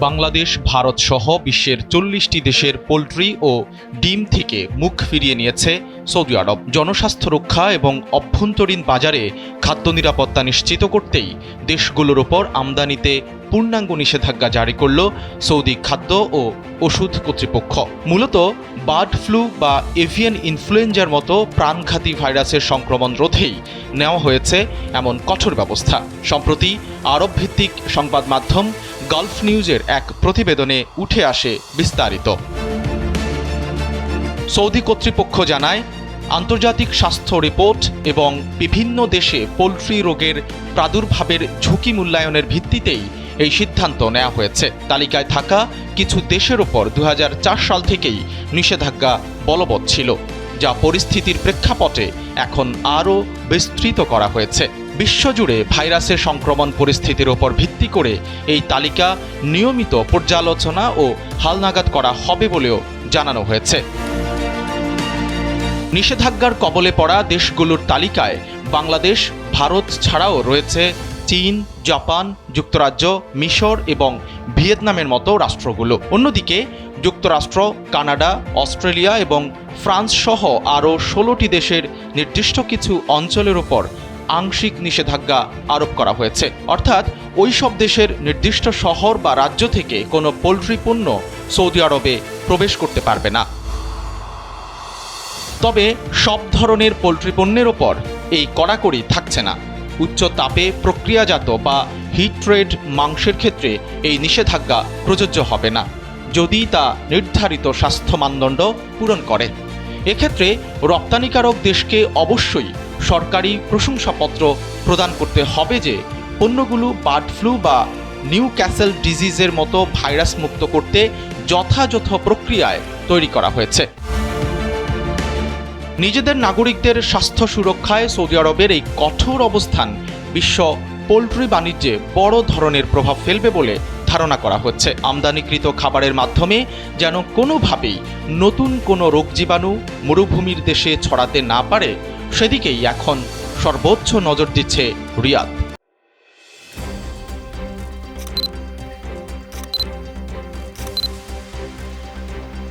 বাংলাদেশ, ভারত সহ বিশ্বের ৪০টি দেশের পোল্ট্রি ও ডিম থেকে মুখ ফিরিয়ে নিয়েছে সৌদি আরব। জনস্বাস্থ্য রক্ষা এবং অভ্যন্তরীণ বাজারে খাদ্য নিরাপত্তা নিশ্চিত করতেই দেশগুলোর ওপর আমদানিতে পূর্ণাঙ্গ নিষেধাজ্ঞা জারি করল সৌদি খাদ্য ও ওষুধ কর্তৃপক্ষ। মূলত বার্ড ফ্লু বা এভিয়ান ইনফ্লুয়েঞ্জার মতো প্রাণঘাতী ভাইরাসের সংক্রমণ রোধেই নেওয়া হয়েছে এমন কঠোর ব্যবস্থা। সম্প্রতি আরব ভিত্তিক সংবাদ মাধ্যম গালফ নিউজের এক প্রতিবেদনে উঠে আসে বিস্তারিত। সৌদি কর্তৃপক্ষ জানায়, আন্তর্জাতিক স্বাস্থ্য রিপোর্ট এবং বিভিন্ন দেশে পোল্ট্রি রোগের প্রাদুর্ভাবের ঝুঁকি মূল্যায়নের ভিত্তিতেই এই সিদ্ধান্ত নেওয়া হয়েছে। তালিকায় থাকা কিছু দেশের ওপর ২০০৪ সাল থেকেই নিষেধাজ্ঞা বলবৎ ছিল, যা পরিস্থিতির প্রেক্ষাপটে এখন আরও বিস্তৃত করা হয়েছে। বিশ্বজুড়ে ভাইরাসের সংক্রমণ পরিস্থিতির ওপর ভিত্তি করে এই তালিকা নিয়মিত পর্যালোচনা ও হালনাগাদ করা হবে বলেও জানানো হয়েছে। নিষেধাজ্ঞার কবলে পড়া দেশগুলোর তালিকায় বাংলাদেশ, ভারত ছাড়াও রয়েছে চীন, জাপান, যুক্তরাজ্য, মিশর এবং ভিয়েতনামের মতো রাষ্ট্রগুলো। অন্যদিকে যুক্তরাষ্ট্র, কানাডা, অস্ট্রেলিয়া এবং ফ্রান্স সহ আরও ১৬টি দেশের নির্দিষ্ট কিছু অঞ্চলের ওপর আংশিক নিষেধাজ্ঞা আরোপ করা হয়েছে। অর্থাৎ ওই সব দেশের নির্দিষ্ট শহর বা রাজ্য থেকে কোনো পোল্ট্রি পণ্য সৌদি আরবে প্রবেশ করতে পারবে না। তবে সব ধরনের পোল্ট্রি পণ্যের ওপর এই কড়াকড়ি থাকছে না। উচ্চ তাপে প্রক্রিয়াজাত বা হিট ট্রেড মাংসের ক্ষেত্রে এই নিষেধাজ্ঞা প্রযোজ্য হবে না, যদি তা নির্ধারিত স্বাস্থ্য মানদণ্ড পূরণ করে। এক্ষেত্রে রপ্তানিকারক দেশকে অবশ্যই সরকারি প্রশংসাপত্র প্রদান করতে হবে যে পণ্যগুলো বার্ড ফ্লু বা নিউ ক্যাসেল ডিজিজের মতো ভাইরাস মুক্ত করতে যথাযথ প্রক্রিয়ায় তৈরি করা হয়েছে। নিজেদের নাগরিকদের স্বাস্থ্য সুরক্ষায় সৌদি আরবের এই কঠোর অবস্থান বিশ্ব পোল্ট্রি বাণিজ্যে বড় ধরনের প্রভাব ফেলবে বলে ধারণা করা হচ্ছে। আমদানিকৃত খাবারের মাধ্যমে যেন কোনোভাবেই নতুন কোনো রোগ জীবাণু মরুভূমির দেশে ছড়াতে না পারে, সেদিকেই এখন সর্বোচ্চ নজর দিচ্ছে রিয়াদ।